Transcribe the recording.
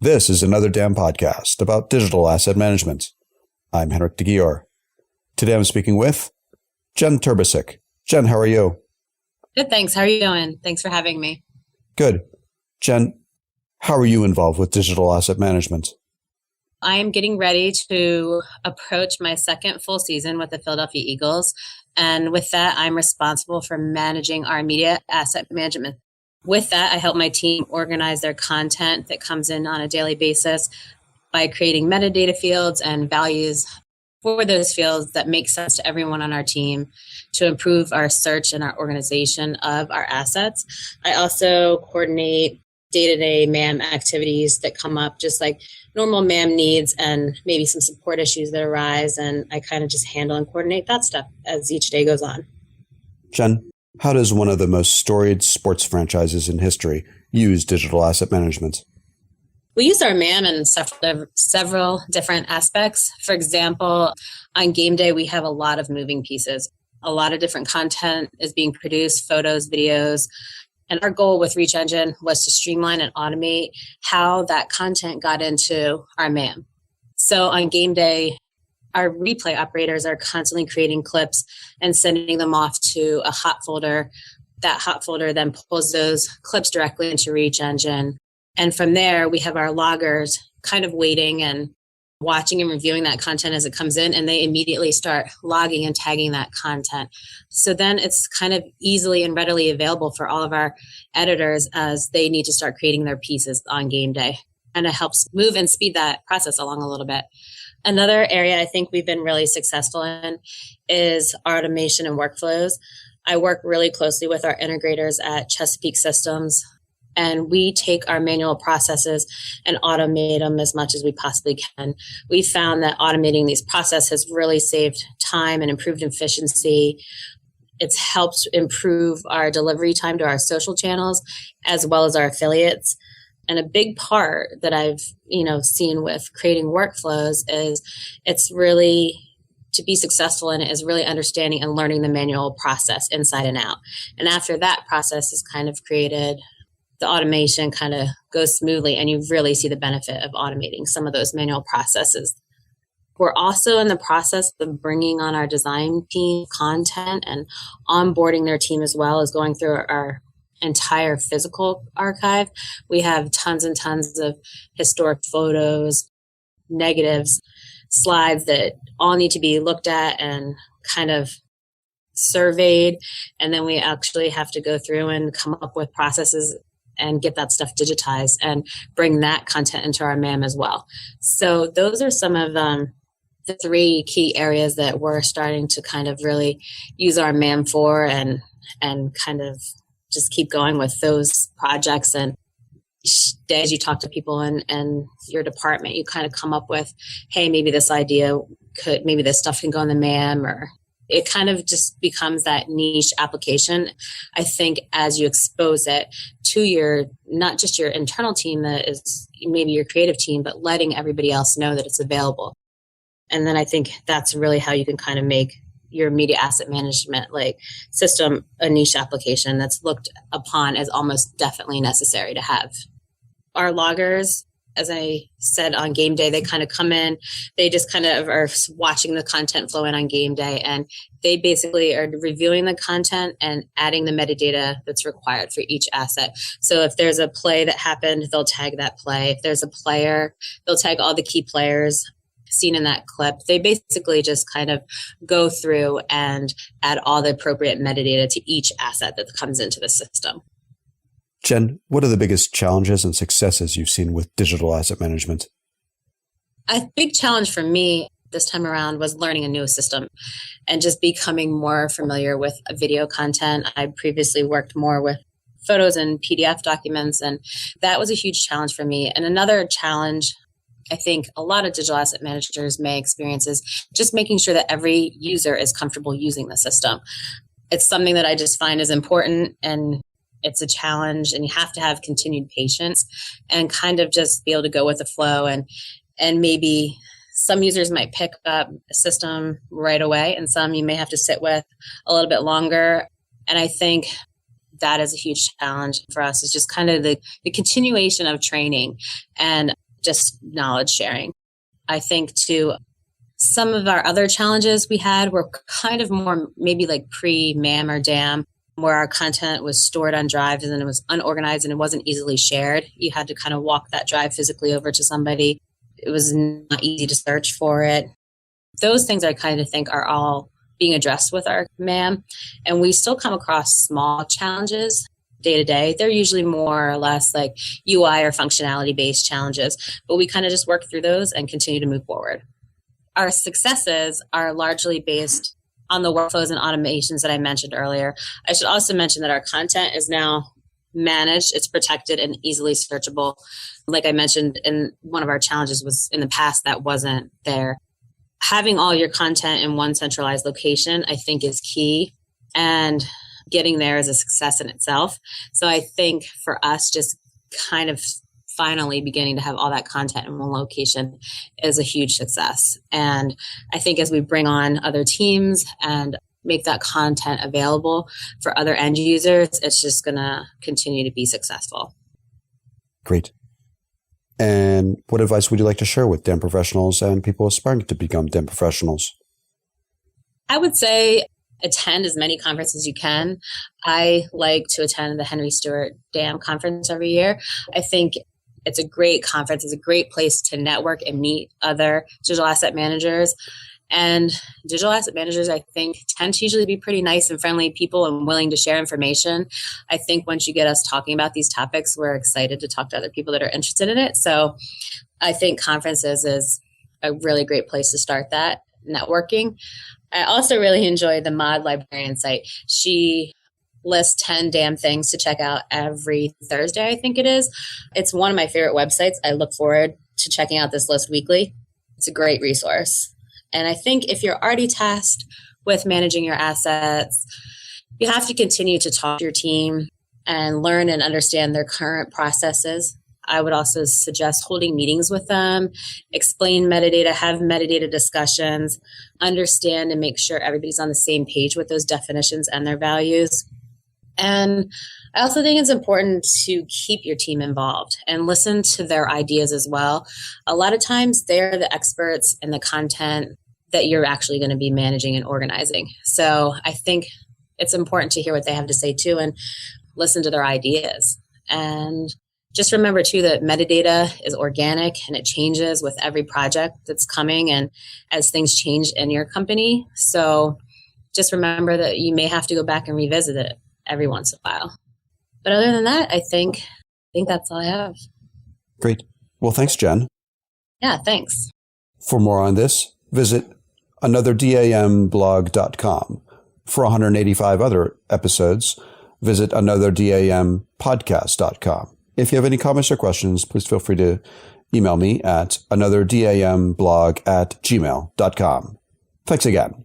This is Another Damn Podcast about digital asset management. I'm Henrik de Gior. Today I'm speaking with Jen Terbosic. Jen, how are you? Good, thanks. How are you doing? Thanks for having me. Good. Jen, how are you involved with digital asset management? I am getting ready to approach my second full season with the Philadelphia Eagles. And with that, I'm responsible for managing our media asset management. With that, I help my team organize their content that comes in on a daily basis by creating metadata fields and values for those fields that make sense to everyone on our team to improve our search and our organization of our assets. I also coordinate day-to-day MAM activities that come up, just like normal MAM needs and maybe some support issues that arise. And I kind of just handle and coordinate that stuff as each day goes on. Jen, how does one of the most storied sports franchises in history use digital asset management? We use our MAM in several different aspects. For example, on game day, we have a lot of moving pieces. A lot of different content is being produced, photos, videos. And our goal with Reach Engine was to streamline and automate how that content got into our MAM. So on game day, our replay operators are constantly creating clips and sending them off to a hot folder. That hot folder then pulls those clips directly into Reach Engine. And from there, we have our loggers kind of waiting and watching and reviewing that content as it comes in, and they immediately start logging and tagging that content. So then it's kind of easily and readily available for all of our editors as they need to start creating their pieces on game day. And it helps move and speed that process along a little bit. Another area I think we've been really successful in is automation and workflows. I work really closely with our integrators at Chesapeake Systems, and we take our manual processes and automate them as much as we possibly can. We found that automating these processes has really saved time and improved efficiency. It's helped improve our delivery time to our social channels as well as our affiliates. And a big part that I've, seen with creating workflows is it's really, to be successful in it, is really understanding and learning the manual process inside and out. And after that process is kind of created, the automation kind of goes smoothly and you really see the benefit of automating some of those manual processes. We're also in the process of bringing on our design team content and onboarding their team as well as going through our entire physical archive. We have tons and tons of historic photos, negatives, slides that all need to be looked at and kind of surveyed. And then we actually have to go through and come up with processes and get that stuff digitized and bring that content into our MAM as well. So those are some of the three key areas that we're starting to kind of really use our MAM for and kind of just keep going with those projects. And as you talk to people in your department, you kind of come up with, hey, maybe this stuff can go in the MAM, or it kind of just becomes that niche application. I think as you expose it to not just your internal team that is maybe your creative team, but letting everybody else know that it's available. And then I think that's really how you can kind of make your media asset management system a niche application that's looked upon as almost definitely necessary to have. Our loggers, as I said, on game day, they kind of come in, they just kind of are watching the content flow in on game day, and they basically are reviewing the content and adding the metadata that's required for each asset. So if there's a play that happened, they'll tag that play. If there's a player, they'll tag all the key players seen in that clip. They basically just kind of go through and add all the appropriate metadata to each asset that comes into the system. Jen, what are the biggest challenges and successes you've seen with digital asset management? A big challenge for me this time around was learning a new system and just becoming more familiar with video content. I previously worked more with photos and PDF documents, and that was a huge challenge for me. And another challenge I think a lot of digital asset managers may experience is just making sure that every user is comfortable using the system. It's something that I just find is important, and it's a challenge, and you have to have continued patience and kind of just be able to go with the flow. And maybe some users might pick up a system right away, and some you may have to sit with a little bit longer. And I think that is a huge challenge for us, is just kind of the continuation of training and just knowledge sharing. I think too, some of our other challenges we had were kind of more maybe like pre-MAM or DAM, where our content was stored on drives and it was unorganized and it wasn't easily shared. You had to kind of walk that drive physically over to somebody. It was not easy to search for it. Those things I kind of think are all being addressed with our MAM. And we still come across small challenges day to day. They're usually more or less like UI or functionality based challenges, but we kind of just work through those and continue to move forward. Our successes are largely based on the workflows and automations that I mentioned earlier. I should also mention that our content is now managed, it's protected and easily searchable. Like I mentioned, in one of our challenges was in the past that wasn't there. Having all your content in one centralized location, I think, is key, and getting there is a success in itself. So I think for us, just kind of finally beginning to have all that content in one location is a huge success. And I think as we bring on other teams and make that content available for other end users, it's just going to continue to be successful. Great. And what advice would you like to share with DAM professionals and people aspiring to become DAM professionals? I would say attend as many conferences as you can. I like to attend the Henry Stewart DAM conference every year. I think it's a great conference. It's a great place to network and meet other digital asset managers. And digital asset managers, I think, tend to usually be pretty nice and friendly people and willing to share information. I think once you get us talking about these topics, we're excited to talk to other people that are interested in it. So I think conferences is a really great place to start that networking. I also really enjoy the Mod Librarian site. She lists 10 damn things to check out every Thursday, I think it is. It's one of my favorite websites. I look forward to checking out this list weekly. It's a great resource. And I think if you're already tasked with managing your assets, you have to continue to talk to your team and learn and understand their current processes. I would also suggest holding meetings with them, explain metadata, have metadata discussions, understand and make sure everybody's on the same page with those definitions and their values. And I also think it's important to keep your team involved and listen to their ideas as well. A lot of times they're the experts in the content that you're actually going to be managing and organizing. So I think it's important to hear what they have to say too and listen to their ideas. And just remember too that metadata is organic and it changes with every project that's coming and as things change in your company. So just remember that you may have to go back and revisit it every once in a while. But other than that, I think that's all I have. Great. Well, thanks, Jen. Yeah, thanks. For more on this, visit anotherdamblog.com. For 185 other episodes, visit anotherdamppodcast.com. If you have any comments or questions, please feel free to email me at anotherdamblog@gmail.com. Thanks again.